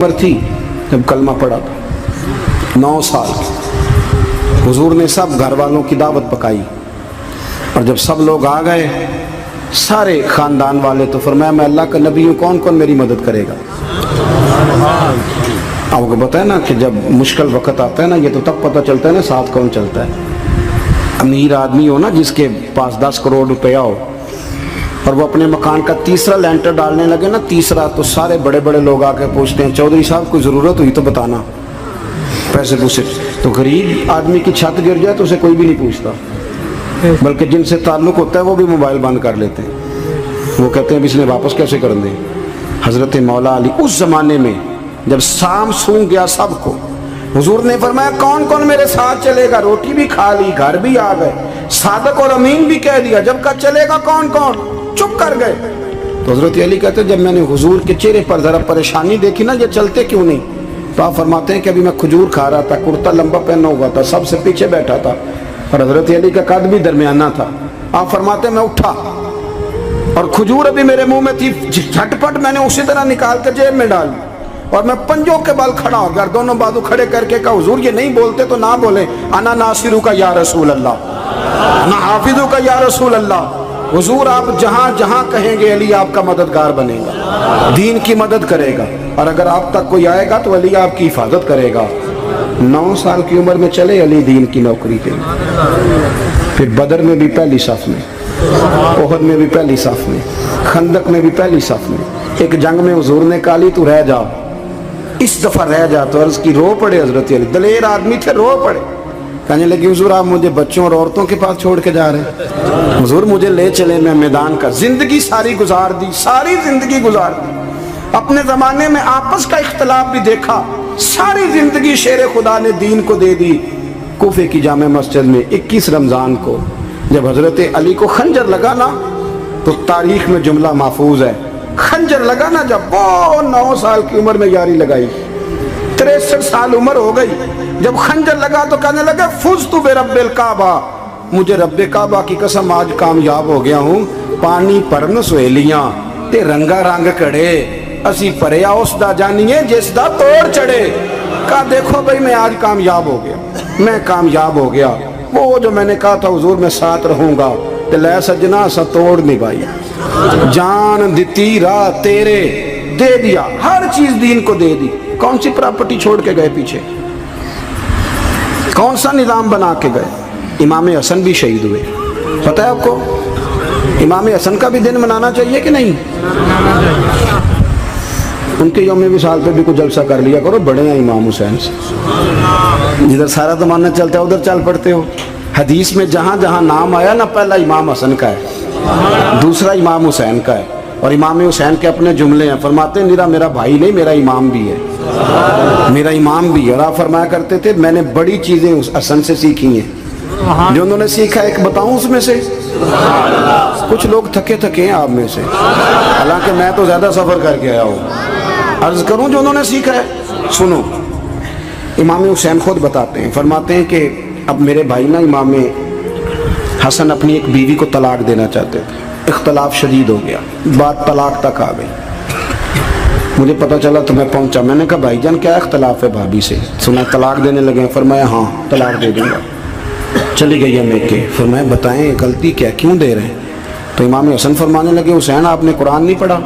عمر تھی جب کلمہ پڑھا تھا 9 سال کی۔ حضور نے سب گھر والوں کی دعوت پکائی اور جب سب لوگ آ گئے سارے خاندان والے تو فرمایا میں اللہ کا نبی ہوں، کون کون میری مدد کرے گا؟ آپ کو پتہ ہے نا کہ جب مشکل وقت آتا ہے نا، یہ تو تب پتہ چلتا ہے نا ساتھ کون چلتا ہے۔ امیر آدمی ہو نا جس کے پاس 10 کروڑ روپیہ ہو اور وہ اپنے مکان کا تیسرا لینٹر ڈالنے لگے نا، تیسرا، تو سارے بڑے بڑے لوگ آ کے پوچھتے ہیں چودھری صاحب کوئی ضرورت ہوئی تو بتانا، پیسے پوچھے۔ تو غریب آدمی کی چھت گر جائے تو اسے کوئی بھی نہیں پوچھتا، بلکہ جن سے تعلق ہوتا ہے وہ بھی موبائل بند کر لیتے ہیں، وہ کہتے ہیں اب اس نے واپس کیسے کر دیں۔ حضرت مولا علی اس زمانے میں جب سام سونگ گیا سب کو، حضور نے فرمایا کون کون میرے ساتھ چلے گا؟ روٹی بھی کھا لی، گھر بھی آ گئے، صادق اور امین بھی کہہ دیا، جب کہا چلے گا کون کون؟ چپ کر گئے۔ تو حضرت علی کہتے ہیں جب میں نے حضور کے چہرے پر ذرا پریشانی دیکھی نا، یہ چلتے کیوں نہیں؟ تو آپ فرماتے ہیں کہ ابھی میں کھجور کھا رہا تھا، کرتا لمبا پہنا ہوا تھا، سب سے پیچھے بیٹھا تھا اور حضرت علی کا قد بھی درمیانہ تھا۔ آپ فرماتے ہیں میں اٹھا اور کھجور ابھی میرے منہ میں تھی، جھٹپٹ میں نے اسی طرح نکال کے جیب میں ڈال اور میں پنجوں کے بل کھڑا ہو گیا، دونوں بازو کھڑے کر کے کہا حضور یہ نہیں بولتے تو نہ بولیں، انا ناصرو کا یا رسول اللہ، انا حافظو کا یا رسول اللہ۔ حضور آپ جہاں جہاں کہیں گے علی آپ کا مددگار بنے گا، دین کی مدد کرے گا، اور اگر آپ تک کوئی آئے گا تو علی آپ کی حفاظت کرے گا۔ 9 سال کی عمر میں چلے علی دین کی نوکری کے لیے، پھر بدر میں بھی پہلی صف میں، احد میں بھی پہلی صف میں، خندق میں بھی پہلی صف میں۔ ایک جنگ میں حضور نے کہا علی تو رہ جا، اس دفعہ رہ جا، تو عرض کی رو پڑے حضرت علی، دلیر آدمی تھے، رو پڑے، کہنے لگی حضور آپ مجھے بچوں اور عورتوں کے پاس چھوڑ کے جا رہے ہیں؟ حضور مجھے لے چلے، میں میدان کا زندگی ساری گزار دی، ساری زندگی گزار دی، اپنے زمانے میں آپس کا اختلاف بھی دیکھا، ساری زندگی شیر خدا نے دین کو دے دی۔ کوفے کی جامع مسجد میں 21 رمضان کو جب حضرت علی کو خنجر لگا نا، تو تاریخ میں جملہ محفوظ ہے، خنجر لگا نا جب وہ 9 سال کی عمر میں یاری لگائی، 63 سال عمر ہو گئی، جب خنجر لگا تو کہنے لگا فزت برب الکعبہ، مجھے رب کعبہ کی قسم آج کامیاب ہو گیا ہوں، پانی پرن سہیلیاں تے رنگا رنگ کڑے، اسی پریا اس دا جانیے جس دا توڑ چڑھے۔ کہا دیکھو بھائی میں آج کامیاب ہو گیا، میں کامیاب ہو گیا، وہ جو میں نے کہا تھا حضور میں ساتھ رہوں گا، تے لے سجنا سا توڑ نبھائی، جان دیتی راہ تیرے، دے دیا ہر چیز دین کو دے دی۔ کون سی پراپرٹی چھوڑ کے گئے پیچھے؟ کون سا نظام بنا کے گئے؟ امام حسن بھی شہید ہوئے، پتہ ہے آپ کو؟ امام حسن کا بھی دن منانا چاہیے کہ نہیں؟ ان کے یوم وصال پہ بھی کچھ جلسہ کر لیا کرو، بڑے ہیں امام حسین سے، جدھر سارا زمانہ چلتا ہے ادھر چل پڑتے ہو۔ حدیث میں جہاں جہاں نام آیا نا، پہلا امام حسن کا ہے، دوسرا امام حسین کا ہے، اور امام حسین کے اپنے جملے ہیں، فرماتے ہیں میرا بھائی نہیں، میرا امام بھی ہے، میرا امام بھی ہے۔ اور آپ فرمایا کرتے تھے میں نے بڑی چیزیں اس حسن سے سیکھی ہیں، جو انہوں نے سیکھا ایک بتاؤں اس میں سے؟ کچھ لوگ تھکے ہیں آپ میں سے، حالانکہ میں تو زیادہ سفر کر کے آیا ہوں، عرض کروں جو انہوں نے سیکھا ہے؟ سنو، امام حسین خود بتاتے ہیں، فرماتے ہیں کہ اب میرے بھائی نا امام حسن اپنی ایک بیوی کو طلاق دینا چاہتے تھے، اختلاف شدید ہو گیا، بات طلاق تک آ گئی، مجھے پتہ چلا تو میں پہنچا، میں نے کہا بھائی جان کیا اختلاف ہے بھابھی سے؟ سنا طلاق دینے لگے ہیں؟ فرمایا ہاں طلاق دے دوں گا۔ چلی گئی ہے میکے، فرمایا بتائیں غلطی کیا، کیوں دے رہے ہیں؟ تو امام حسن فرمانے لگے حسین آپ نے قرآن نہیں پڑھا؟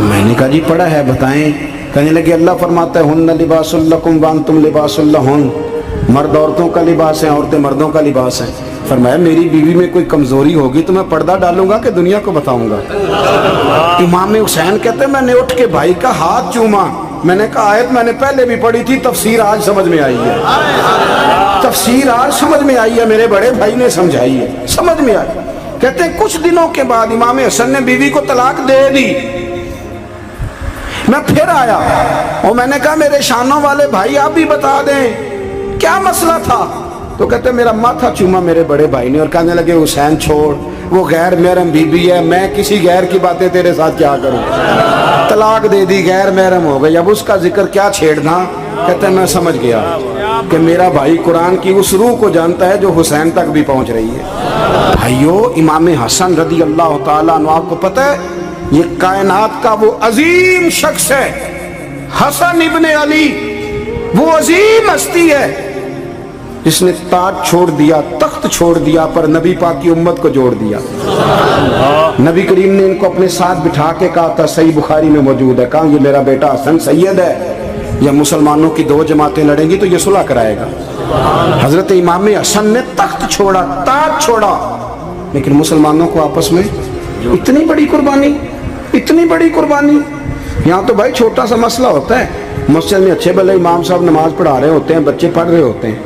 میں نے کہا جی پڑھا ہے، بتائیں۔ کہنے لگے اللہ فرماتا ہے ہن لباس لکم وانتم لباس لہن، مرد عورتوں کا لباس ہے، عورتیں مردوں کا لباس ہیں۔ فرمایا میری بیوی میں کوئی کمزوری ہوگی تو میں پردہ ڈالوں گا کہ دنیا کو بتاؤں گا؟ امام حسین کہتے ہیں میں نے اٹھ کے بھائی کا ہاتھ چوما، میں نے کہا آیت میں نے پہلے بھی پڑھی تھی، تفسیر آج سمجھ میں آئی ہے، تفسیر آج سمجھ میں آئی ہے، میرے بڑے بھائی نے سمجھائی ہے، سمجھ میں آئی۔ کہتے ہیں کچھ دنوں کے بعد امام حسن نے بیوی کو طلاق دے دی، میں پھر آیا اور میں نے کہا میرے شانوں والے بھائی آپ بھی بتا دیں کیا مسئلہ تھا؟ تو کہتے ہیں میرا ماتھا چوما میرے بڑے بھائی نے اور کہنے لگے حسین چھوڑ، وہ غیر محرم بیوی ہے، میں کسی غیر کی باتیں تیرے ساتھ کیا کروں؟ طلاق دے دی، غیر محرم ہو گئی، اب اس کا ذکر کیا چھیڑنا؟ کہتے ہیں میں سمجھ گیا کہ میرا بھائی قرآن کی اس روح کو جانتا ہے جو حسین تک بھی پہنچ رہی ہے۔ بھائیو، امام حسن رضی اللہ تعالیٰ عنہ، آپ کو پتہ ہے یہ کائنات کا وہ عظیم شخص ہے حسن ابن علی، وہ عظیم ہستی ہے جس نے تاج چھوڑ دیا، تخت چھوڑ دیا، پر نبی پاک کی امت کو جوڑ دیا۔ نبی کریم نے ان کو اپنے ساتھ بٹھا کے کہا تھا، صحیح بخاری میں موجود ہے، کہا یہ میرا بیٹا حسن سید ہے، یا مسلمانوں کی دو جماعتیں لڑیں گی تو یہ صلح کرائے گا۔ حضرت امام حسن نے تخت چھوڑا، تاج چھوڑا، لیکن مسلمانوں کو آپس میں اتنی بڑی قربانی، اتنی بڑی قربانی۔ یہاں تو بھائی چھوٹا سا مسئلہ ہوتا ہے، مسجد میں اچھے بھلے امام صاحب نماز پڑھا رہے ہوتے ہیں، بچے پڑھ رہے ہوتے ہیں،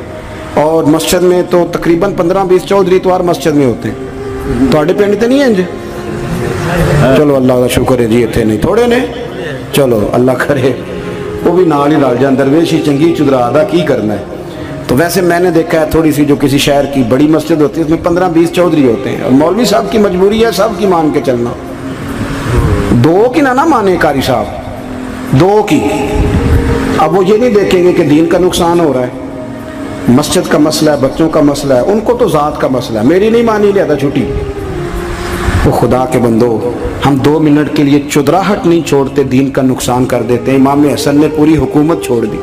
اور مسجد میں تو تقریباً 15-20 چودھری اتوار مسجد میں ہوتے ہیں۔ تھوڑے پنڈ تے نہیں ہیں جی؟ چلو اللہ کا شکر ہے جی، اتنے نہیں تھوڑے نے، چلو اللہ کرے وہ بھی نال ہی رل جان، درویش ہی چنگی چدرا دا کی کرنا ہے۔ تو ویسے میں نے دیکھا ہے تھوڑی سی جو کسی شہر کی بڑی مسجد ہوتی ہے اس میں 15-20 چودھری ہوتے ہیں، اور مولوی صاحب کی مجبوری ہے سب کی مان کے چلنا، دو کی نہ مانے قاری صاحب، دو کی۔ اب وہ یہ نہیں دیکھیں گے کہ دین کا نقصان ہو رہا ہے، مسجد کا مسئلہ ہے، بچوں کا مسئلہ ہے، ان کو تو ذات کا مسئلہ ہے، میری نہیں مانی لیا تھا چھٹی۔ وہ خدا کے بندو، ہم 2 منٹ کے لیے چدراہٹ نہیں چھوڑتے، دین کا نقصان کر دیتے ہیں۔ امام حسن نے پوری حکومت چھوڑ دی،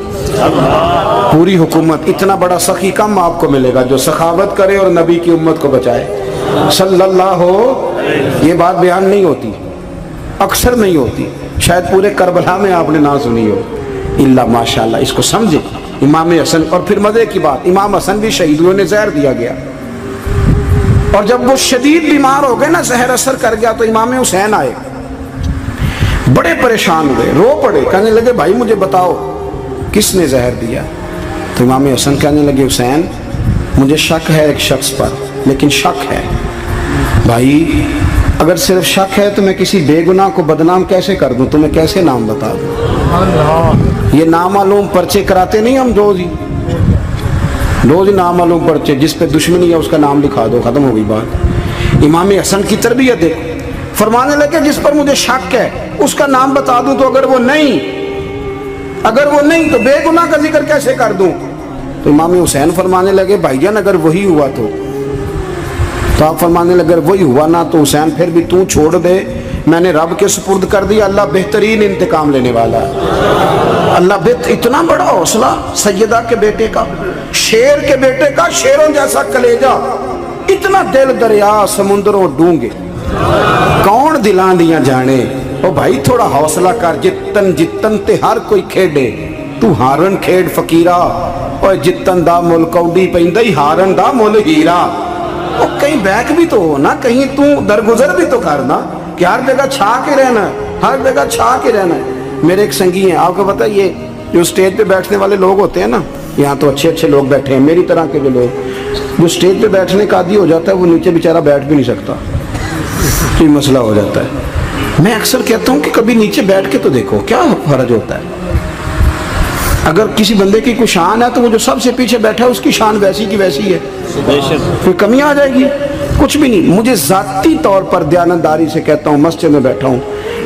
پوری حکومت۔ اتنا بڑا سخی کم آپ کو ملے گا جو سخاوت کرے اور نبی کی امت کو بچائے صلی اللہ ہو۔ یہ بات بیان نہیں ہوتی، اکثر نہیں ہوتی، شاید پورے کربلا میں آپ نے نہ سنی ہو، اللہ ماشاءاللہ۔ اس کو سمجھے امام حسن، اور پھر مزے کی بات، امام حسن بھی شہید ہوئے، زہر دیا گیا، اور جب وہ شدید بیمار ہو گئے نا، زہر اثر کر گیا، تو امام حسین آئے، بڑے پریشان ہوئے، رو پڑے، کہنے لگے بھائی مجھے بتاؤ کس نے زہر دیا؟ تو امام حسن کہنے لگے حسین مجھے شک ہے ایک شخص پر، لیکن شک ہے بھائی، اگر صرف شک ہے تو میں کسی بے گناہ کو بدنام کیسے کر دوں، تمہیں کیسے نام بتا دوں؟ یہ نامعلوم پرچے کراتے نہیں ہم روز نامعلوم پرچے، جس پہ دشمنی ہے اس کا نام لکھا دو، ختم ہو گئی بات۔ امام حسن کی تربیت دیکھو، فرمانے لگے جس پر مجھے شک ہے اس کا نام بتا دوں، تو اگر وہ نہیں تو بے گناہ کا ذکر کیسے کر دوں؟ تو امام حسین فرمانے لگے بھائی جان اگر وہی ہوا تو آپ فرمانے لگے اگر وہی ہوا نا تو حسین پھر بھی تو چھوڑ دے، میں نے رب کے سپرد کر دیا، اللہ بہترین انتقام لینے والا ہے۔ اللہ اتنا بڑا حوصلہ سیدہ کے بیٹے کا، شیر کے بیٹے کا، شیروں جیسا کلیجہ، اتنا دل دریا سمندروں ڈونگے، کون دلاں دیاں جانے۔ او بھائی تھوڑا حوصلہ کر، جتن تے ہر کوئی کھیڈے، تو ہارن کھیڈ فقیرہ، اور جتن دا مل کوڈی پیندی ہارن دا مل ہیرا۔ او کہیں بیک بھی تو ہو نا، کہیں تو درگزر بھی تو کرنا، کہ ہر جگہ چھا کے رہنا ہے، ہر جگہ چھا کے رہنا ہے۔ میرے ایک سنگی ہیں، آپ کو پتہ یہ جو سٹیج پہ بیٹھنے والے لوگ ہوتے ہیں نا، یہاں تو اچھے لوگ بیٹھے ہیں، میری طرح کے جو لوگ، جو سٹیج پہ بیٹھنے کا عادی ہو جاتا ہے وہ نیچے بیچارہ بیٹھ بھی نہیں سکتا، یہ مسئلہ ہو جاتا ہے۔ میں اکثر کہتا ہوں کہ کبھی نیچے بیٹھ کے تو دیکھو کیا فرج ہوتا ہے۔ اگر کسی بندے کی کوئی شان ہے تو وہ جو سب سے پیچھے بیٹھا ہے اس کی شان ویسی کی ویسی ہے، کوئی کمی آ جائے گی؟ کچھ بھی نہیں۔ مجھے ذاتی طور پر دیانتداری سے کہتا ہوں، مسجد میں بیٹھا ہوں،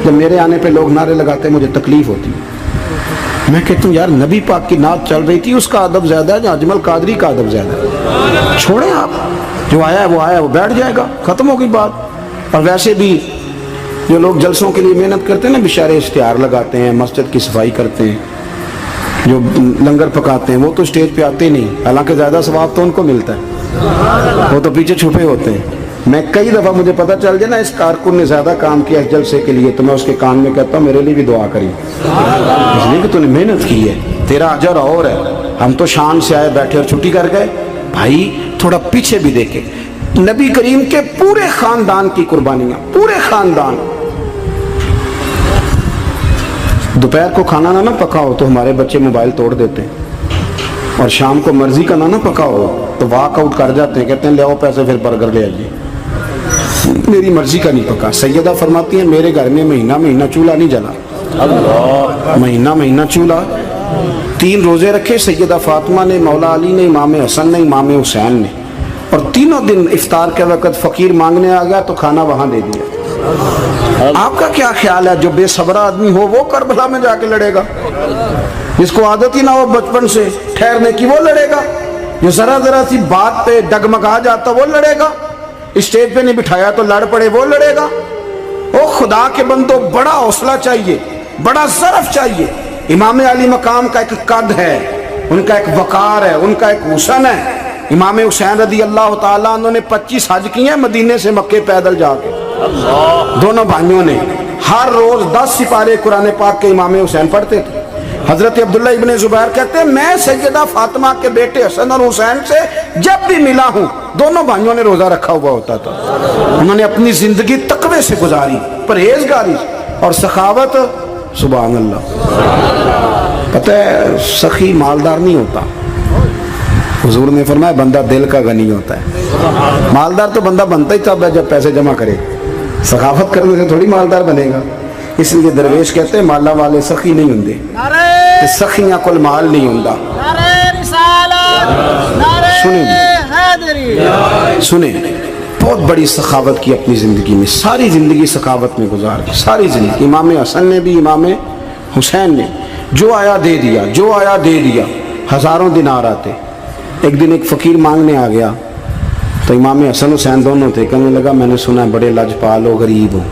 جب میرے آنے پہ لوگ نعرے لگاتے ہیں مجھے تکلیف ہوتی ہے، میں کہتا ہوں یار نبی پاک کی نعت چل رہی تھی، اس کا ادب زیادہ ہے یا اجمل قادری کا ادب زیادہ ہے؟ چھوڑیں آپ، جو آیا ہے وہ بیٹھ جائے گا، ختم ہو گئی بات۔ اور ویسے بھی جو لوگ جلسوں کے لیے محنت کرتے ہیں نا، بیچارے اشتہار لگاتے ہیں، مسجد کی صفائی کرتے ہیں، جو لنگر پکاتے ہیں، وہ تو اسٹیج پہ آتے ہی نہیں، حالانکہ زیادہ ثواب تو ان کو ملتا ہے، وہ تو پیچھے چھپے ہوتے ہیں۔ میں کئی دفعہ مجھے پتہ چل جائے نا اس کارکن نے زیادہ کام کیا اس جلسے کے لیے، تو میں اس کے کان میں کہتا ہوں میرے لیے بھی دعا کری، اس لیے کہ تو نے محنت کی ہے، تیرا اجر اور ہے۔ ہم تو شان سے آئے بیٹھے اور چھٹی کر گئے۔ بھائی تھوڑا پیچھے بھی دیکھے، نبی کریم کے پورے خاندان کی قربانیاں، پورے خاندان۔ دوپہر کو کھانا نہ پکاؤ تو ہمارے بچے موبائل توڑ دیتے ہیں، اور شام کو مرضی کا نہ پکاؤ تو واک آؤٹ کر جاتے ہیں، کہتے ہیں لے آؤ پیسے پھر برگر لے آئیے، میری مرضی کا نہیں پکا۔ سیدہ فرماتی ہیں میرے گھر میں مہینہ چولہا نہیں جلا، مہینہ چولہا۔ 3 روزے رکھے سیدہ فاطمہ نے، مولا علی نے، امام حسن نے، امام حسین نے، اور تینوں دن افطار کے وقت فقیر مانگنے آ گیا تو کھانا وہاں دے دیا۔ آپ کا کیا خیال ہے جو بے صبر آدمی ہو وہ کربلا میں جا کے لڑے گا؟ جس کو عادت ہی نہ ہو بچپن سے ٹھہرنے کی وہ لڑے گا؟ جو ذرا سی بات پہ ڈگمگا جاتا وہ لڑے گا؟ اسٹیج پہ نہیں بٹھایا تو لڑ پڑے وہ لڑے گا؟ او خدا کے بندو بڑا حوصلہ چاہیے, بڑا ظرف چاہیے. امام علی مقام کا ایک قد ہے, ان کا ایک وقار ہے, ان کا ایک حسن ہے. امام حسین رضی اللہ تعالیٰ انہوں نے 25 حج کیے ہیں مدینے سے مکے پیدل جا کے. دونوں بھائیوں نے ہر روز 10 سپارے قرآن پاک کے امام حسین پڑھتے تھے. حضرت عبداللہ ابن زبیر کہتے ہیں میں سیدہ فاطمہ کے بیٹے حسن اور حسین سے جب بھی ملا ہوں دونوں بھائیوں نے روزہ رکھا ہوا ہوتا تھا. انہوں نے اپنی زندگی تقوی سے گزاری, پرہیزگاری اور سخاوت. سبحان اللہ. پتہ ہے سخی مالدار نہیں ہوتا, حضور نے فرمایا بندہ دل کا غنی ہوتا ہے. مالدار تو بندہ بنتا ہی تب ہے جب پیسے جمع کرے, سخاوت کرنے سے تھوڑی مالدار بنے گا. اس لیے درویش کہتے ہیں مالا والے سخی نہیں ہوندے, سخیاں کل مال نہیں ہوندا. سنیں بہت بڑی سخاوت کی اپنی زندگی میں, ساری زندگی سخاوت میں گزار دی, ساری زندگی. امام حسن نے بھی امام حسین نے جو آیا دے دیا, جو آیا دے دیا. ہزاروں دینار آتے. ایک دن ایک فقیر مانگنے آ گیا تو امام حسن حسین دونوں تھے. کہنے لگا میں نے سنا ہے بڑے لجپال ہو, غریب ہو,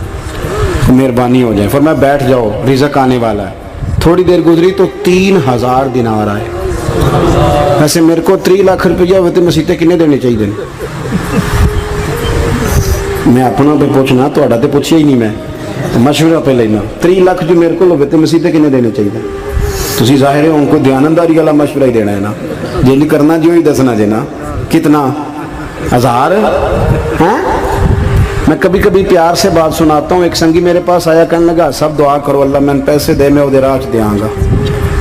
مہربانی ہو جائے. فرمایا بیٹھ جاؤ رزق آنے والا ہے. تھوڑی دیر گزری تو 3000 دینار آئے. ویسے میرے کو 3 لاکھ روپیہ ہوئے تو مسیطے کنے دینے چاہیے. میں اپنا پہ پوچھنا تھوڑا تو پوچھیا ہی نہیں, میں مشورہ پہ لینا. 3 لاکھ جو میرے کو ہوئے تو مسیطے کنے دینے چاہیے. تسی ظاہر ہے ان کو دیانتداری والا مشورہ ہی دینا ہے نا, جی نہیں کرنا جو ہی دسنا جی نا. کتنا 1000 ہیں. میں کبھی کبھی پیار سے بات سناتا ہوں. ایک سنگی میرے پاس آیا کہنے لگا سب دعا کرو اللہ میں پیسے دے میں وہ راج دے آؤں گا.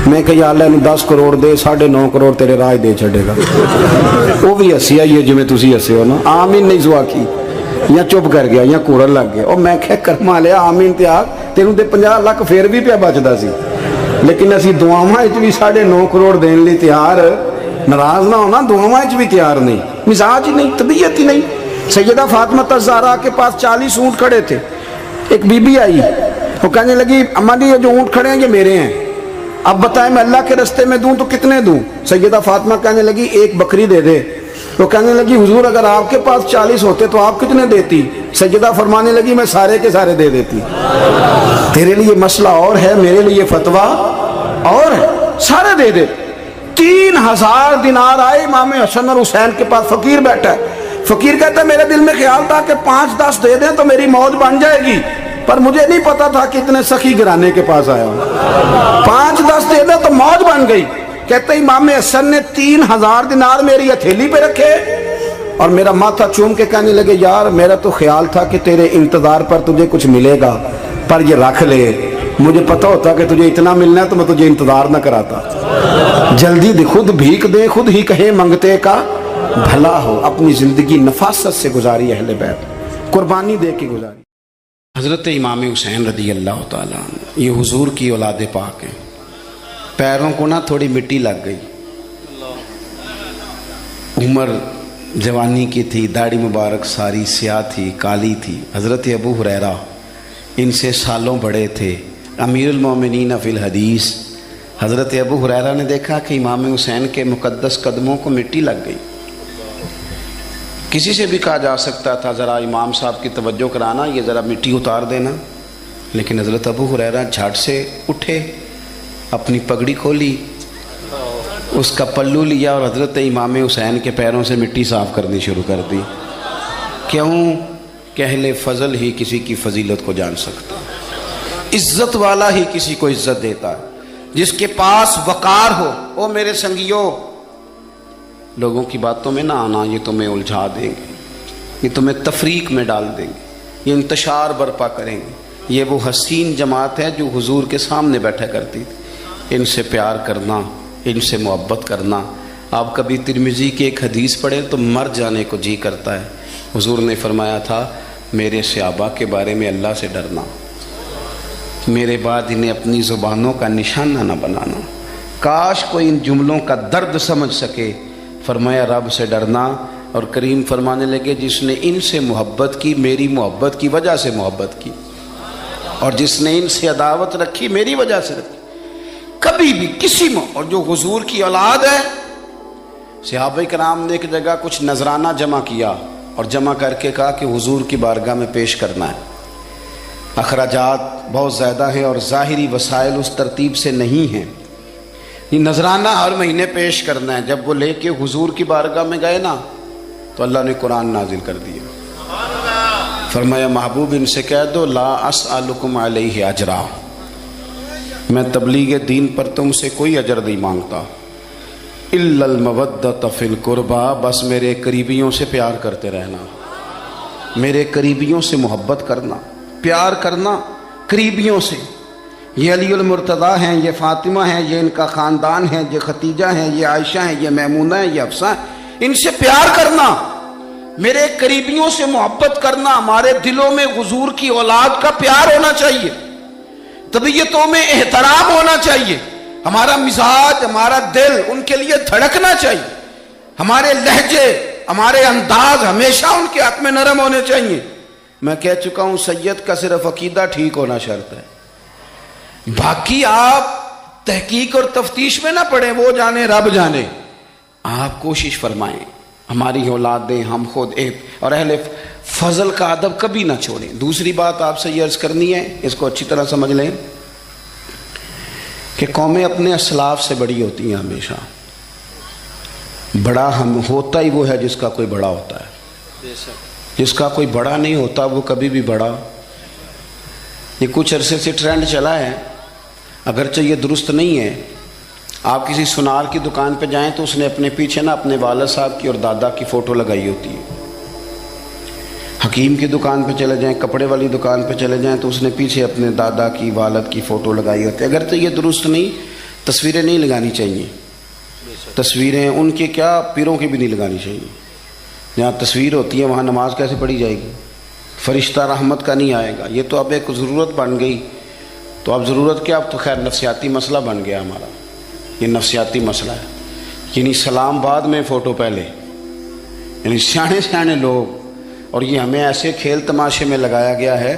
میں کہ یا اللہ 10 کروڑ دے 9.5 کروڑ تیرے راج دے چھڑے گا. وہ بھی ہسی آئی ہے جی تسی ہسے ہو نا. آمین نہیں زوا کی یا چپ کر گیا یا کورن لگ گیا. اور میں کہ کرما لیا آمین تے آگ تینوں تے 50 لاکھ پھر بھی پیا بچدا سی. لیکن اسی دعاواں وچ بھی 9.5 کروڑ دین لی تیار, ناراض نہ ہونا, دعاواں وچ بھی تیار نہیں, مزاج ہی نہیں, طبیعت ہی نہیں. سیدہ فاطمہ الزہرا کے پاس 40 اونٹ کھڑے تھے. ایک بی بی آئی, وہ کہنے لگی اماں جی یہ جو اونٹ کھڑے ہیں یہ میرے ہیں, اب بتائیں میں اللہ کے رستے میں دوں تو کتنے دوں. سیدہ فاطمہ کہنے لگی 1 بکری دے دے. وہ کہنے لگی حضور اگر آپ کے پاس 40 ہوتے تو آپ کتنے دیتی. سیدہ فرمانے لگی میں سارے کے سارے دے دیتی. تیرے لیے مسئلہ اور ہے, میرے لیے فتویٰ اور ہے, سارے دے دے. 3000 دینار آئے امام حسن اور حسین کے پاس. فقیر بیٹھا ہے. فقیر کہتا ہے میرے دل میں خیال تھا کہ 5-10 دے دیں تو میری موت بن جائے گی, پر مجھے نہیں پتا تھا کہ اتنے سخی گھرانے کے پاس آیا ہوں. 5-10 دے دیں تو موت بن گئی. کہتے امام حسن نے 3000 دینار میری ہتھیلی پہ رکھے اور میرا ماتھا چوم کے کہنے لگے یار میرا تو خیال تھا کہ تیرے انتظار پر تجھے کچھ ملے گا, پر یہ رکھ لے. مجھے پتا ہوتا کہ تجھے اتنا ملنا ہے تو میں تجھے انتظار نہ کراتا. جلدی دے, خود بھیک دے خود ہی کہے منگتے کا بھلا ہو. اپنی زندگی نفاست سے گزاری اہل بیت, قربانی دے کے گزاری. حضرت امام حسین رضی اللہ تعالیٰ یہ حضور کی اولاد پاک ہیں. پیروں کو نہ تھوڑی مٹی لگ گئی, عمر جوانی کی تھی, داڑھی مبارک ساری سیاہ تھی, کالی تھی. حضرت ابو ہریرہ ان سے سالوں بڑے تھے, امیر المومنین فی الحدیث. حضرت ابو ہریرہ نے دیکھا کہ امام حسین کے مقدس قدموں کو مٹی لگ گئی. کسی سے بھی کہا جا سکتا تھا ذرا امام صاحب کی توجہ کرانا, یہ ذرا مٹی اتار دینا, لیکن حضرت ابو ہریرہ جھٹ سے اٹھے, اپنی پگڑی کھولی, اس کا پلو لیا اور حضرت امام حسین کے پیروں سے مٹی صاف کرنی شروع کر دی. کیوں کہ اہل فضل ہی کسی کی فضیلت کو جان سکتا, عزت والا ہی کسی کو عزت دیتا ہے. جس کے پاس وقار ہو. او میرے سنگیوں, لوگوں کی باتوں میں نہ آنا, یہ تمہیں الجھا دیں گے, یہ تمہیں تفریق میں ڈال دیں گے, یہ انتشار برپا کریں گے. یہ وہ حسین جماعت ہے جو حضور کے سامنے بیٹھا کرتی تھی. ان سے پیار کرنا, ان سے محبت کرنا. آپ کبھی ترمذی کی ایک حدیث پڑھیں تو مر جانے کو جی کرتا ہے. حضور نے فرمایا تھا میرے صحابہ کے بارے میں اللہ سے ڈرنا, میرے بعد انہیں اپنی زبانوں کا نشانہ نہ بنانا. کاش کوئی ان جملوں کا درد سمجھ سکے. فرمایا رب سے ڈرنا, اور کریم فرمانے لگے جس نے ان سے محبت کی میری محبت کی وجہ سے محبت کی, اور جس نے ان سے عداوت رکھی میری وجہ سے رکھی. کبھی بھی کسی میں, اور جو حضور کی اولاد ہے, صحابہ کرام نے ایک جگہ کچھ نذرانہ جمع کیا اور جمع کر کے کہا کہ حضور کی بارگاہ میں پیش کرنا ہے. اخراجات بہت زیادہ ہیں اور ظاہری وسائل اس ترتیب سے نہیں ہیں. یہ نذرانہ ہر مہینے پیش کرنا ہے. جب وہ لے کے حضور کی بارگاہ میں گئے نا تو اللہ نے قرآن نازل کر دیا. فرمایا محبوب ان سے کہہ دو لا اسألکم علیہ اجرا، میں تبلیغ دین پر تم سے کوئی اجر نہیں مانگتا. الا المودۃ فی القربى، بس میرے قریبیوں سے پیار کرتے رہنا، میرے قریبیوں سے محبت کرنا، پیار کرنا قریبیوں سے. یہ علی المرتضیٰ ہیں، یہ فاطمہ ہیں، یہ ان کا خاندان ہے، یہ ختیجہ ہیں، یہ عائشہ ہیں، یہ میمونہ ہیں، یہ حفصہ ہیں، ان سے پیار کرنا، میرے قریبیوں سے محبت کرنا. ہمارے دلوں میں حضور کی اولاد کا پیار ہونا چاہیے، طبیعتوں میں احترام ہونا چاہیے، ہمارا مزاج، ہمارا دل ان کے لیے دھڑکنا چاہیے، ہمارے لہجے، ہمارے انداز ہمیشہ ان کے حق میں نرم ہونے چاہیے. میں کہہ چکا ہوں سید کا صرف عقیدہ ٹھیک ہونا شرط ہے، باقی آپ تحقیق اور تفتیش میں نہ پڑیں، وہ جانے رب جانے. آپ کوشش فرمائیں ہماری اولادیں، ہم خود اور اہل فضل کا ادب کبھی نہ چھوڑیں. دوسری بات آپ سے یہ عرض کرنی ہے، اس کو اچھی طرح سمجھ لیں کہ قومیں اپنے اسلاف سے بڑی ہوتی ہیں ہمیشہ. بڑا ہم ہوتا ہی وہ ہے جس کا کوئی بڑا ہوتا ہے، جس کا کوئی بڑا نہیں ہوتا وہ کبھی بھی بڑا. یہ کچھ عرصے سے ٹرینڈ چلا ہے، اگرچہ یہ درست نہیں ہے. آپ کسی سنار کی دکان پہ جائیں تو اس نے اپنے پیچھے نا اپنے والد صاحب کی اور دادا کی فوٹو لگائی ہوتی ہے. حکیم کی دکان پہ چلے جائیں، کپڑے والی دکان پہ چلے جائیں تو اس نے پیچھے اپنے دادا کی، والد کی فوٹو لگائی ہوتی ہے. اگرچہ یہ درست نہیں، تصویریں نہیں لگانی چاہیے. تصویریں ان کے کیا، پیروں کی بھی نہیں لگانی چاہیے. جہاں تصویر ہوتی ہے وہاں نماز کیسے پڑھی جائے گی؟ فرشتہ رحمت کا نہیں آئے گا. یہ تو اب ایک ضرورت بن گئی. تو اب ضرورت کیا، اب تو خیر نفسیاتی مسئلہ بن گیا ہمارا. یہ نفسیاتی مسئلہ ہے. یعنی سلام بعد میں فوٹو پہلے، یعنی سیانے سیانے لوگ. اور یہ ہمیں ایسے کھیل تماشے میں لگایا گیا ہے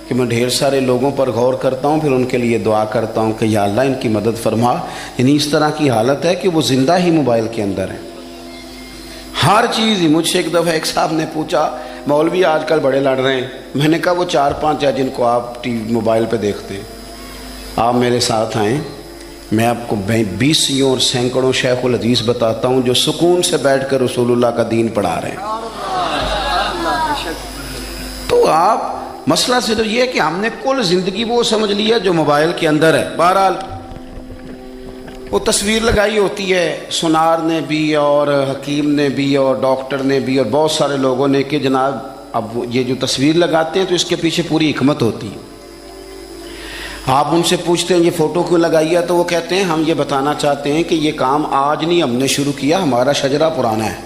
کہ میں ڈھیر سارے لوگوں پر غور کرتا ہوں، پھر ان کے لیے دعا کرتا ہوں کہ یا اللہ ان کی مدد فرما. یعنی اس طرح کی حالت ہے کہ وہ زندہ ہی موبائل کے اندر ہیں، ہر چیز ہی. مجھ سے ایک دفعہ ایک صاحب نے پوچھا مولوی آج کل بڑے لڑ رہے ہیں. میں نے کہا وہ 4-5 ہے جن کو آپ ٹی وی موبائل پہ دیکھتے ہیں. آپ میرے ساتھ آئیں، میں آپ کو 20 اور سینکڑوں شیخ الحدیث بتاتا ہوں جو سکون سے بیٹھ کر رسول اللہ کا دین پڑھا رہے ہیں. تو آپ مسئلہ سے تو یہ ہے کہ ہم نے کل زندگی وہ سمجھ لیا جو موبائل کے اندر ہے. بہرحال وہ تصویر لگائی ہوتی ہے سنار نے بھی اور حکیم نے بھی اور ڈاکٹر نے بھی اور بہت سارے لوگوں نے کہ جناب اب یہ جو تصویر لگاتے ہیں تو اس کے پیچھے پوری حکمت ہوتی ہے. آپ ان سے پوچھتے ہیں یہ فوٹو کیوں لگائی ہے تو وہ کہتے ہیں ہم یہ بتانا چاہتے ہیں کہ یہ کام آج نہیں ہم نے شروع کیا، ہمارا شجرہ پرانا ہے،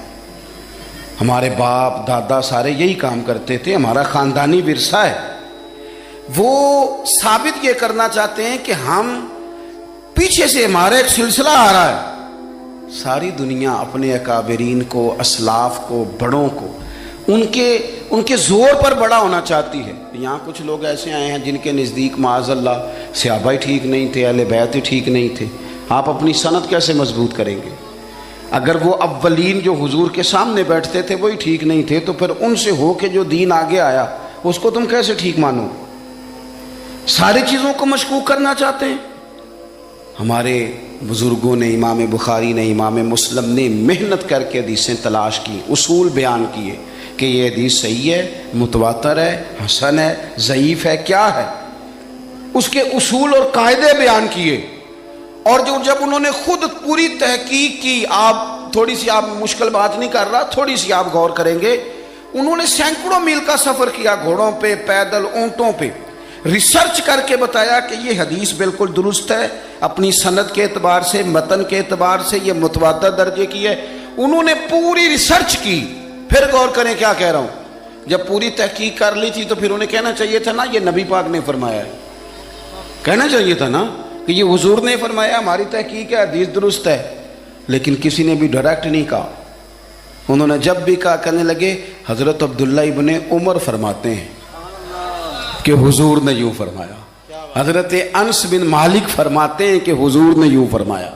ہمارے باپ دادا سارے یہی کام کرتے تھے، ہمارا خاندانی ورثہ ہے. وہ ثابت یہ کرنا چاہتے ہیں کہ ہم پیچھے سے ہمارا ایک سلسلہ آ رہا ہے. ساری دنیا اپنے اکابرین کو، اسلاف کو، بڑوں کو ان کے زور پر بڑا ہونا چاہتی ہے. یہاں کچھ لوگ ایسے آئے ہیں جن کے نزدیک معاذ اللہ صحابہ ہی ٹھیک نہیں تھے، اہل بیت ہی ٹھیک نہیں تھے. آپ اپنی سند کیسے مضبوط کریں گے؟ اگر وہ اولین جو حضور کے سامنے بیٹھتے تھے وہی ٹھیک نہیں تھے تو پھر ان سے ہو کے جو دین آگے آیا اس کو تم کیسے ٹھیک مانو؟ ساری چیزوں کو مشکوک کرنا چاہتے ہیں. ہمارے بزرگوں نے، امام بخاری نے، امام مسلم نے محنت کر کے حدیثیں تلاش کی، اصول بیان کیے کہ یہ حدیث صحیح ہے، متواتر ہے، حسن ہے، ضعیف ہے، کیا ہے، اس کے اصول اور قاعدے بیان کیے. اور جب انہوں نے خود پوری تحقیق کی، آپ تھوڑی سی، آپ مشکل بات نہیں کر رہا، تھوڑی سی آپ غور کریں گے، انہوں نے سینکڑوں میل کا سفر کیا، گھوڑوں پہ، پیدل، اونٹوں پہ، ریسرچ کر کے بتایا کہ یہ حدیث بالکل درست ہے، اپنی سند کے اعتبار سے، متن کے اعتبار سے یہ متواتر درجے کی ہے. انہوں نے پوری ریسرچ کی. پھر غور کریں کیا کہہ رہا ہوں، جب پوری تحقیق کر لی تھی تو پھر انہیں کہنا چاہیے تھا نا یہ نبی پاک نے فرمایا ہے، کہنا چاہیے تھا نا کہ یہ حضور نے فرمایا، ہماری تحقیق ہے، حدیث درست ہے. لیکن کسی نے بھی ڈائریکٹ نہیں کہا. انہوں نے جب بھی کہا کہنے لگے حضرت عبداللہ ابن عمر فرماتے ہیں کہ حضور نے یوں فرمایا، حضرت انس بن مالک فرماتے ہیں کہ حضور نے یوں فرمایا،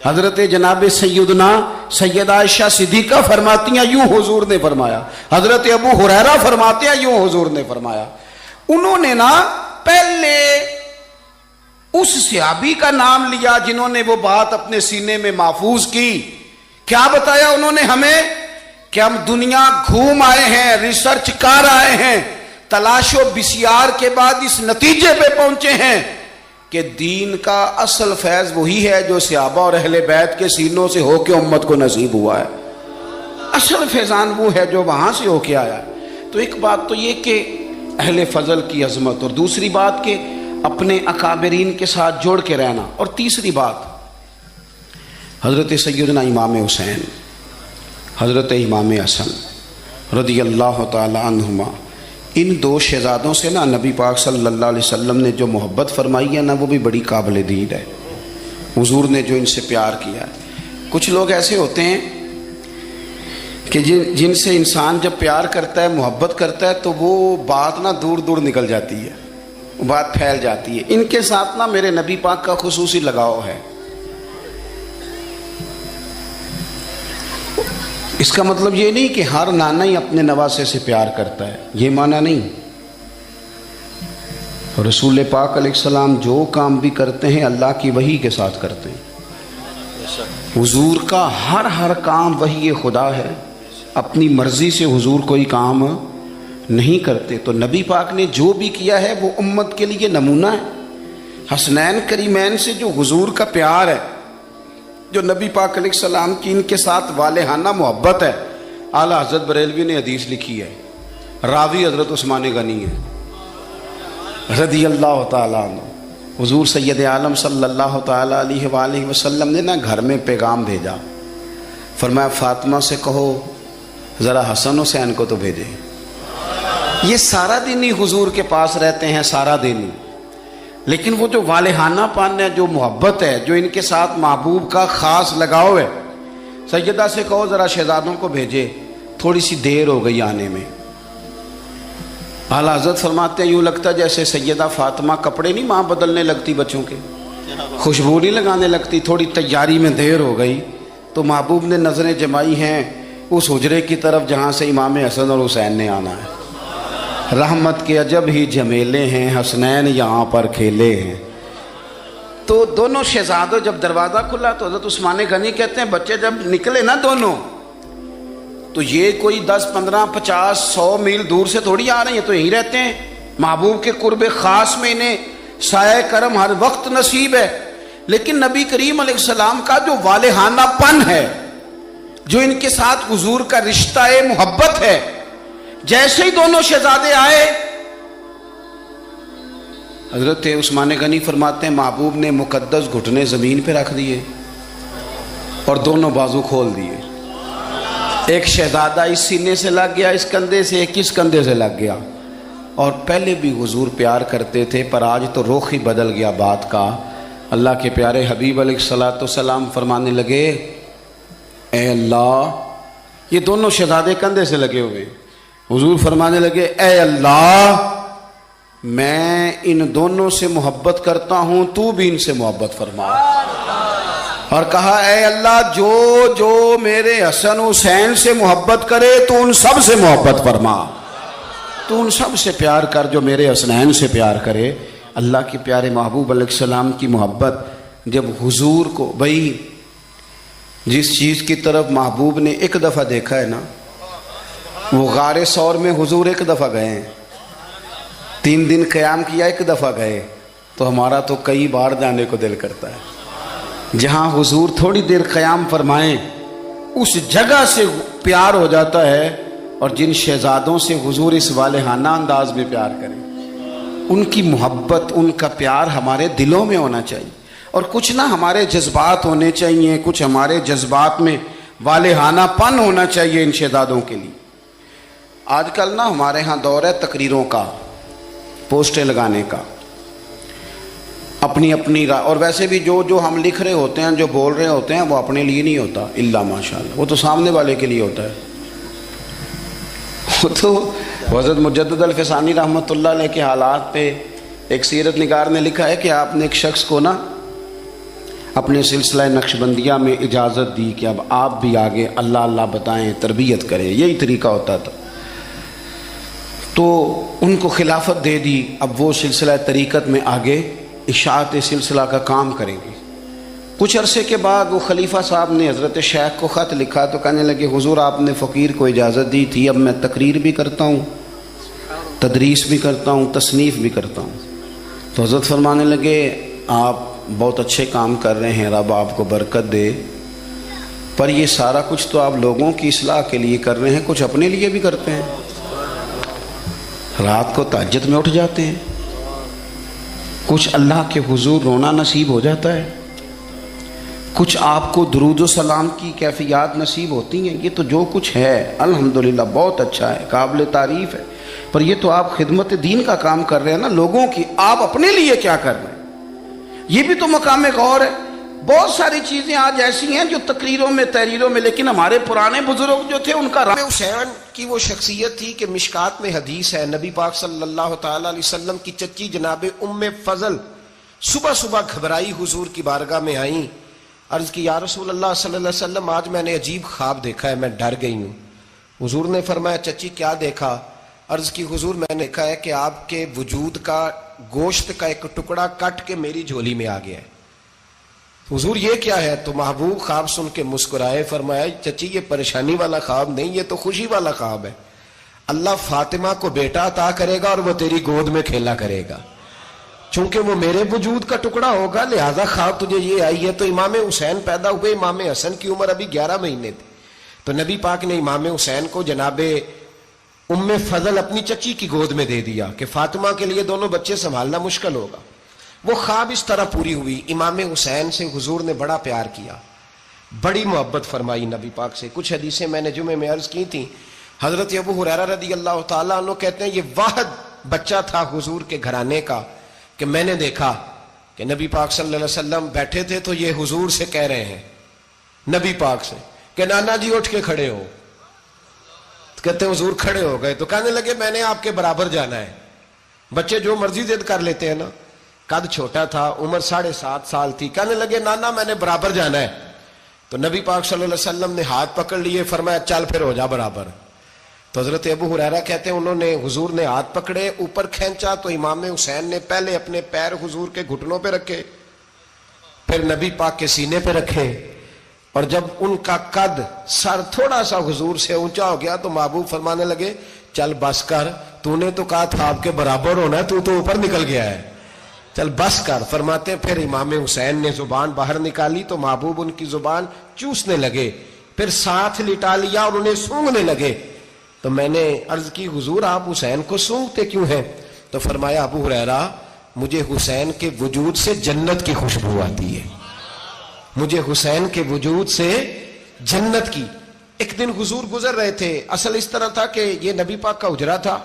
حضرت جناب سیدنا سیدہ عائشہ صدیقہ فرماتی ہیں یوں حضور نے فرمایا، حضرت ابو ہریرہ فرماتے ہیں یوں حضور نے فرمایا. انہوں نے نا پہلے اس صحابی کا نام لیا جنہوں نے وہ بات اپنے سینے میں محفوظ کی. کیا بتایا انہوں نے ہمیں کہ ہم دنیا گھوم آئے ہیں, ریسرچ کر آئے ہیں, تلاش و بسیار کے بعد اس نتیجے پہ پہنچے ہیں کہ دین کا اصل فیض وہی ہے جو صحابہ اور اہل بیت کے سینوں سے ہو کے امت کو نصیب ہوا ہے. اصل فیضان وہ ہے جو وہاں سے ہو کے آیا. تو ایک بات تو یہ کہ اہل فضل کی عظمت, اور دوسری بات کہ اپنے اکابرین کے ساتھ جوڑ کے رہنا, اور تیسری بات حضرت سیدنا امام حسین, حضرت امام حسن رضی اللہ تعالی عنہما, ان دو شہزادوں سے نا نبی پاک صلی اللہ علیہ وسلم نے جو محبت فرمائی ہے نا وہ بھی بڑی قابل دید ہے. حضور نے جو ان سے پیار کیا ہے. کچھ لوگ ایسے ہوتے ہیں کہ جن سے انسان جب پیار کرتا ہے, محبت کرتا ہے, تو وہ بات نا دور دور نکل جاتی ہے, بات پھیل جاتی ہے. ان کے ساتھ نا میرے نبی پاک کا خصوصی لگاؤ ہے. اس کا مطلب یہ نہیں کہ ہر نانا ہی اپنے نواسے سے پیار کرتا ہے, یہ معنی نہیں. رسول پاک علیہ السلام جو کام بھی کرتے ہیں اللہ کی وحی کے ساتھ کرتے ہیں. حضور کا ہر کام وحی خدا ہے, اپنی مرضی سے حضور کوئی کام نہیں کرتے. تو نبی پاک نے جو بھی کیا ہے وہ امت کے لیے نمونہ ہے. حسنین کریمین سے جو حضور کا پیار ہے, جو نبی پاک علیہ السلام کی ان کے ساتھ والہانہ محبت ہے. اعلیٰ حضرت بریلوی نے حدیث لکھی ہے, راوی حضرت عثمان غنی ہے رضی اللہ تعالیٰ عنہ. حضور سید عالم صلی اللہ تعالیٰ علیہ وآلہ وسلم نے نا گھر میں پیغام بھیجا, فرمایا فاطمہ سے کہو ذرا حسن حسین کو تو بھیجے. یہ سارا دن ہی حضور کے پاس رہتے ہیں, سارا دن ہی, لیکن وہ جو والہانہ پن ہے, جو محبت ہے, جو ان کے ساتھ محبوب کا خاص لگاؤ ہے. سیدہ سے کہو ذرا شہزادوں کو بھیجے, تھوڑی سی دیر ہو گئی آنے میں. اعلیٰ حضرت فرماتے ہیں یوں لگتا جیسے سیدہ فاطمہ کپڑے نہیں ماں بدلنے لگتی بچوں کے, خوشبو نہیں لگانے لگتی, تھوڑی تیاری میں دیر ہو گئی تو محبوب نے نظریں جمائی ہیں اس حجرے کی طرف جہاں سے امام حسن اور حسین نے آنا ہے. رحمت کے عجب ہی جمیلے ہیں, حسنین یہاں پر کھیلے ہیں. تو دونوں شہزادوں جب دروازہ کھلا تو حضرت عثمان غنی کہتے ہیں بچے جب نکلے نا دونوں, تو یہ کوئی 10 15 50 100 میل دور سے تھوڑی آ رہے ہیں, تو یہیں رہتے ہیں. محبوب کے قرب خاص میں انہیں سایہ کرم ہر وقت نصیب ہے. لیکن نبی کریم علیہ السلام کا جو والہانہ پن ہے, جو ان کے ساتھ حضور کا رشتہ محبت ہے, جیسے ہی دونوں شہزادے آئے حضرت عثمان غنی فرماتے ہیں محبوب نے مقدس گھٹنے زمین پہ رکھ دیے اور دونوں بازو کھول دیے. ایک شہزادہ اس سینے سے لگ گیا اس کندھے سے, ایک اس کندھے سے لگ گیا. اور پہلے بھی حضور پیار کرتے تھے پر آج تو رخ ہی بدل گیا بات کا. اللہ کے پیارے حبیب علیہ الصلوۃ والسلام فرمانے لگے اے اللہ, یہ دونوں شہزادے کندھے سے لگے ہوئے. حضور فرمانے لگے اے اللہ میں ان دونوں سے محبت کرتا ہوں, تو بھی ان سے محبت فرما. اور کہا اے اللہ جو جو میرے حسن حسین سے محبت کرے تو ان سب سے محبت فرما, تو ان سب سے پیار کر جو میرے حسنین سے پیار کرے. اللہ کے پیارے محبوب علیہ السلام کی محبت جب حضور کو, بھائی جس چیز کی طرف محبوب نے ایک دفعہ دیکھا ہے نا, وہ غار ثور میں حضور ایک دفعہ گئے ہیں, 3 دن قیام کیا ایک دفعہ گئے, تو ہمارا تو کئی بار جانے کو دل کرتا ہے. جہاں حضور تھوڑی دیر قیام فرمائیں اس جگہ سے پیار ہو جاتا ہے. اور جن شہزادوں سے حضور اس والہانہ انداز میں پیار کریں, ان کی محبت, ان کا پیار ہمارے دلوں میں ہونا چاہیے. اور کچھ نہ ہمارے جذبات ہونے چاہیے, کچھ ہمارے جذبات میں والہانہ پن ہونا چاہیے ان شہزادوں کے لیے. آج کل نا ہمارے ہاں دور ہے تقریروں کا, پوسٹیں لگانے کا, اپنی اپنی رائے. اور ویسے بھی جو جو ہم لکھ رہے ہوتے ہیں, جو بول رہے ہوتے ہیں, وہ اپنے لیے نہیں ہوتا الا ماشاءاللہ, وہ تو سامنے والے کے لیے ہوتا ہے. وہ تو حضرت مجدد الفسانی رحمۃ اللہ علیہ کے حالات پہ ایک سیرت نگار نے لکھا ہے کہ آپ نے ایک شخص کو نا اپنے سلسلہ نقشبندیہ میں اجازت دی کہ اب آپ بھی آگے اللہ اللہ بتائیں, تربیت کریں, یہی طریقہ ہوتا تھا. تو ان کو خلافت دے دی. اب وہ سلسلہ طریقت میں آگے اشاعت سلسلہ کا کام کریں گے. کچھ عرصے کے بعد وہ خلیفہ صاحب نے حضرت شیخ کو خط لکھا تو کہنے لگے حضور آپ نے فقیر کو اجازت دی تھی، اب میں تقریر بھی کرتا ہوں، تدریس بھی کرتا ہوں، تصنیف بھی کرتا ہوں. تو حضرت فرمانے لگے آپ بہت اچھے کام کر رہے ہیں، رب آپ کو برکت دے، پر یہ سارا کچھ تو آپ لوگوں کی اصلاح کے لیے کر رہے ہیں، کچھ اپنے لیے بھی کرتے ہیں. رات کو تہجد میں اٹھ جاتے ہیں، کچھ اللہ کے حضور رونا نصیب ہو جاتا ہے، کچھ آپ کو درود و سلام کی کیفیات نصیب ہوتی ہیں. یہ تو جو کچھ ہے الحمدللہ بہت اچھا ہے، قابل تعریف ہے، پر یہ تو آپ خدمت دین کا کام کر رہے ہیں نا لوگوں کی. آپ اپنے لیے کیا کر رہے ہیں؟ یہ بھی تو مقام غور ہے. بہت ساری چیزیں آج ایسی ہیں جو تقریروں میں تحریروں میں، لیکن ہمارے پرانے بزرگ جو تھے ان کا حسین کی وہ شخصیت تھی کہ مشکات میں حدیث ہے، نبی پاک صلی اللہ تعالی علیہ وسلم کی چچی جناب ام فضل صبح صبح گھبرائی حضور کی بارگاہ میں آئیں، عرض کی یا رسول اللہ صلی اللہ علیہ وسلم آج میں نے عجیب خواب دیکھا ہے، میں ڈر گئی ہوں. حضور نے فرمایا چچی کیا دیکھا؟ عرض کی حضور میں نے دیکھا ہے کہ آپ کے وجود کا گوشت کا ایک ٹکڑا کٹ کے میری جھولی میں آ گیا ہے. حضور یہ کیا ہے؟ تو محبوب خواب سن کے مسکرائے، فرمایا چچی یہ پریشانی والا خواب نہیں، یہ تو خوشی والا خواب ہے. اللہ فاطمہ کو بیٹا عطا کرے گا اور وہ تیری گود میں کھیلا کرے گا. چونکہ وہ میرے وجود کا ٹکڑا ہوگا لہذا خواب تجھے یہ آئی ہے. تو امام حسین پیدا ہوئے، امام حسن کی عمر ابھی 11 مہینے تھی. تو نبی پاک نے امام حسین کو جناب ام فضل اپنی چچی کی گود میں دے دیا کہ فاطمہ کے لیے دونوں بچے سنبھالنا مشکل ہوگا. وہ خواب اس طرح پوری ہوئی. امام حسین سے حضور نے بڑا پیار کیا، بڑی محبت فرمائی نبی پاک سے. کچھ حدیثیں میں نے جمعے میں عرض کی تھیں. حضرت ابو ہریرہ رضی اللہ تعالیٰ عنہ کہتے ہیں یہ واحد بچہ تھا حضور کے گھرانے کا کہ میں نے دیکھا کہ نبی پاک صلی اللہ علیہ وسلم بیٹھے تھے تو یہ حضور سے کہہ رہے ہیں، نبی پاک سے کہ نانا جی اٹھ کے کھڑے ہو. کہتے ہیں حضور کھڑے ہو گئے تو کہنے لگے میں نے آپ کے برابر جانا ہے. بچے جو مرضی ضد کر لیتے ہیں نا. قد چھوٹا تھا، عمر 7.5 سال تھی. کہنے لگے نانا میں نے برابر جانا ہے. تو نبی پاک صلی اللہ علیہ وسلم نے ہاتھ پکڑ لیے، فرمایا چل پھر ہو جا برابر. تو حضرت ابو ہریرہ کہتے ہیں انہوں نے حضور نے ہاتھ پکڑے، اوپر کھینچا تو امام حسین نے پہلے اپنے پیر حضور کے گھٹنوں پہ رکھے، پھر نبی پاک کے سینے پہ رکھے، اور جب ان کا قد سر تھوڑا سا حضور سے اونچا ہو گیا تو محبوب فرمانے لگے چل بس کر، تو نے تو کہا تھا آپ کے برابر ہونا ہے، تو اوپر نکل گیا ہے، چل بس کر. فرماتے پھر امام حسین نے زبان باہر نکالی تو محبوب ان کی زبان چوسنے لگے، پھر ساتھ لٹا لیا اور انہیں سونگھنے لگے. تو میں نے عرض کی حضور آپ حسین کو سونگتے کیوں ہیں؟ تو فرمایا ابو ہریرہ مجھے حسین کے وجود سے جنت کی خوشبو آتی ہے، مجھے حسین کے وجود سے جنت کی. ایک دن حضور گزر رہے تھے. اصل اس طرح تھا کہ یہ نبی پاک کا حجرہ تھا.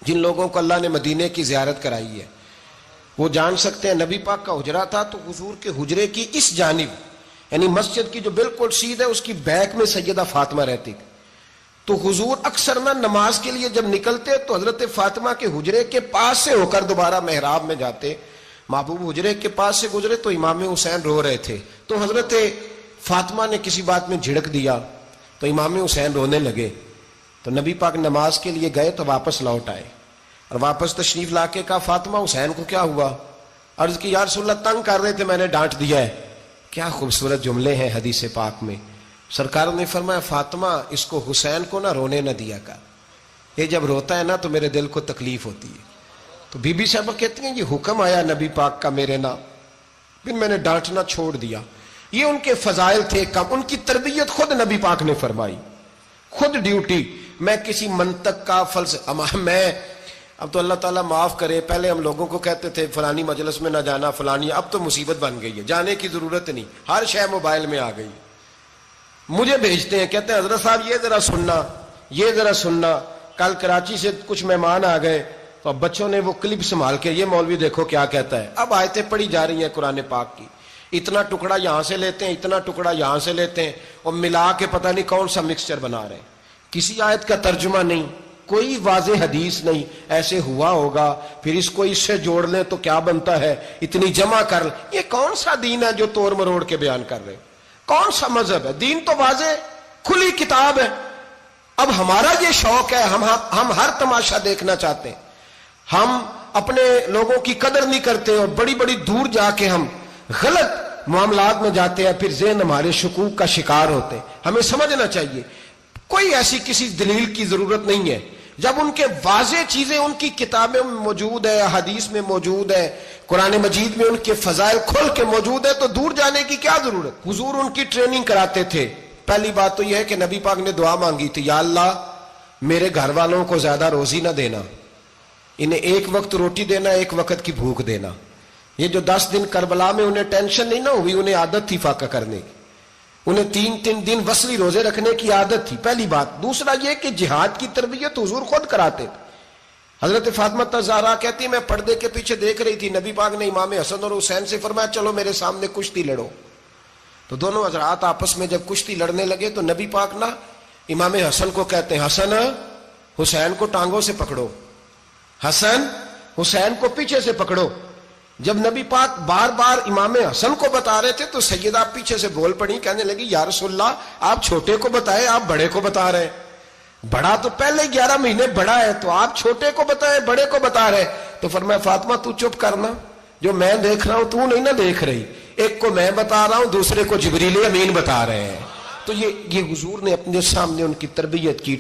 جن لوگوں کو اللہ نے مدینے کی زیارت کرائی ہے وہ جان سکتے ہیں نبی پاک کا حجرہ تھا. تو حضور کے حجرے کی اس جانب یعنی مسجد کی جو بالکل سیدھ ہے اس کی بیک میں سیدہ فاطمہ رہتی تھی. تو حضور اکثر نہ نماز کے لیے جب نکلتے تو حضرت فاطمہ کے حجرے کے پاس سے ہو کر دوبارہ محراب میں جاتے. محبوب حجرے کے پاس سے گزرے تو امام حسین رو رہے تھے. تو حضرت فاطمہ نے کسی بات میں جھڑک دیا تو امام حسین رونے لگے. تو نبی پاک نماز کے لیے گئے تو واپس لوٹ آئے اور واپس تشریف لا کے کہا فاطمہ حسین کو کیا ہوا؟ عرض کی یا رسول اللہ تنگ کر رہے تھے میں نے ڈانٹ دیا ہے. کیا خوبصورت جملے ہیں حدیث پاک میں. سرکار نے فرمایا فاطمہ اس کو حسین کو نہ رونے نہ دیا کر، یہ جب روتا ہے نا تو میرے دل کو تکلیف ہوتی ہے. تو بی بی صاحبہ کہتی ہیں یہ حکم آیا نبی پاک کا میرے نا، پھر میں نے ڈانٹنا چھوڑ دیا. یہ ان کے فضائل تھے کم. ان کی تربیت خود نبی پاک نے فرمائی، خود ڈیوٹی. میں کسی منطق کا میں اب تو اللہ تعالیٰ معاف کرے، پہلے ہم لوگوں کو کہتے تھے فلانی مجلس میں نہ جانا فلانی، اب تو مصیبت بن گئی ہے، جانے کی ضرورت نہیں، ہر شے موبائل میں آ گئی. مجھے بھیجتے ہیں کہتے ہیں حضرت صاحب یہ ذرا سننا، یہ ذرا سننا. کل کراچی سے کچھ مہمان آ گئے تو اب بچوں نے وہ کلپ سنبھال کے یہ مولوی دیکھو کیا کہتا ہے. اب آیتیں پڑھی جا رہی ہیں قرآن پاک کی، اتنا ٹکڑا یہاں سے لیتے ہیں، اتنا ٹکڑا یہاں سے لیتے ہیں اور ملا کے پتہ نہیں کون سا مکسچر بنا رہے ہیں. کسی آیت کا ترجمہ نہیں، کوئی واضح حدیث نہیں. ایسے ہوا ہوگا پھر اس کو اس سے جوڑ لیں تو کیا بنتا ہے، اتنی جمع کر لیں. یہ کون سا دین ہے جو توڑ مروڑ کے بیان کر رہے ہیں؟ کون سا مذہب ہے؟ دین تو واضح کھلی کتاب ہے. اب ہمارا یہ شوق ہے، ہم ہر تماشا دیکھنا چاہتے ہیں، ہم اپنے لوگوں کی قدر نہیں کرتے اور بڑی بڑی دور جا کے ہم غلط معاملات میں جاتے ہیں، پھر ذہن ہمارے شکوک کا شکار ہوتے ہیں۔ ہمیں سمجھنا چاہیے کوئی ایسی کسی دلیل کی ضرورت نہیں ہے، جب ان کے واضح چیزیں ان کی کتابیں میں موجود ہے، حدیث میں موجود ہے، قرآن مجید میں ان کے فضائل کھل کے موجود ہے، تو دور جانے کی کیا ضرورت؟ حضور ان کی ٹریننگ کراتے تھے۔ پہلی بات تو یہ ہے کہ نبی پاک نے دعا مانگی تھی، یا اللہ میرے گھر والوں کو زیادہ روزی نہ دینا، انہیں ایک وقت روٹی دینا، ایک وقت کی بھوک دینا۔ یہ جو 10 دن کربلا میں انہیں ٹینشن نہیں نہ ہوئی، انہیں عادت تھی فاقہ کرنے کی، انہیں 3 دن وصلی روزے رکھنے کی عادت تھی، پہلی بات۔ دوسرا یہ کہ جہاد کی تربیت حضور خود کراتے تھے۔ حضرت فاطمہ الزہرا کہتی میں پردے کے پیچھے دیکھ رہی تھی، نبی پاک نے امام حسن اور حسین سے فرمایا چلو میرے سامنے کشتی لڑو، تو دونوں حضرات آپس میں جب کشتی لڑنے لگے تو نبی پاک نا امام حسن کو کہتے ہیں حسن حسین کو ٹانگوں سے پکڑو، حسن حسین کو پیچھے سے پکڑو۔ جب نبی پاک بار بار امام حسن کو بتا رہے تھے تو سیدہ پیچھے سے بول پڑی، کہنے لگی یا رسول اللہ آپ چھوٹے کو بتائے، آپ بڑے کو بتا رہے ہیں، بڑا تو پہلے 11 مہینے بڑا ہے، تو آپ چھوٹے کو بتائے بڑے کو بتا رہے۔ تو فرمایا فاطمہ تو چپ کرنا، جو میں دیکھ رہا ہوں تو نہیں نہ دیکھ رہی، ایک کو میں بتا رہا ہوں دوسرے کو جبریل امین بتا رہے ہیں۔ تو یہ حضور نے اپنے سامنے ان کی تربیت کی۔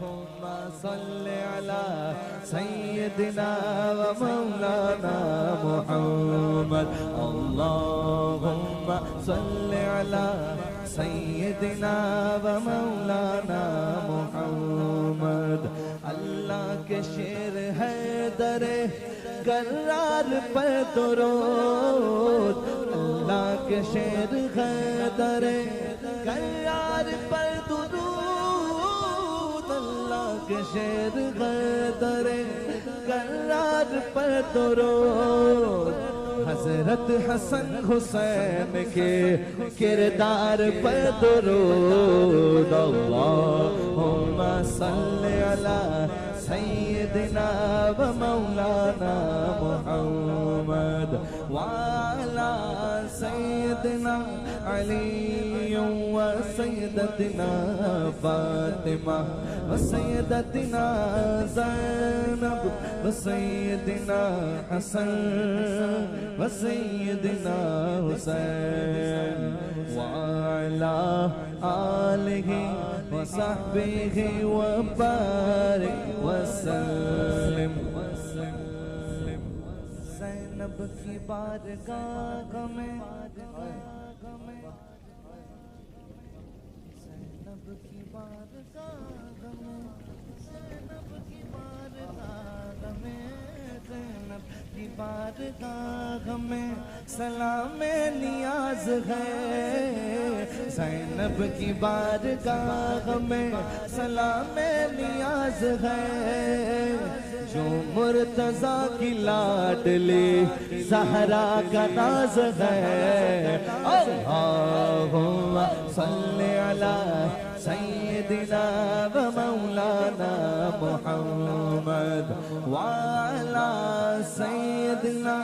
اللهم صل على سيدنا ومولانا محمد، اللهم صل على سيدنا ومولانا محمد۔ اللہ کے شیر حیدر کرار پر درود، اللہ کے شیر حیدر کرار پر درود، کے شیر حیدر کرار پر درود، حضرت حسن حسین کے کردار پر درود۔ اللہم صل علی سیدنا و مولانا محمد وعلی سیدنا علی و سیدتنا فاطمہ و سیدتنا زینب و سیدنا حسن و سیدنا حسین وعلی آلہ و صحبہ و بارک وسلم۔ زینب کی بارگاہ میں، زینب کی بارگاہ میں، زینب کی بارگاہ میں، زینب کی بارگاہ میں سلام نیاز ہے، زینب کی بارگاہ میں سلام نیاز ہے، جو مرتضیٰ کی لاڈلی زہرا کا ناز ہے۔ اللہم صل علی سیدنا و مولانا محمد وعلی سیدنا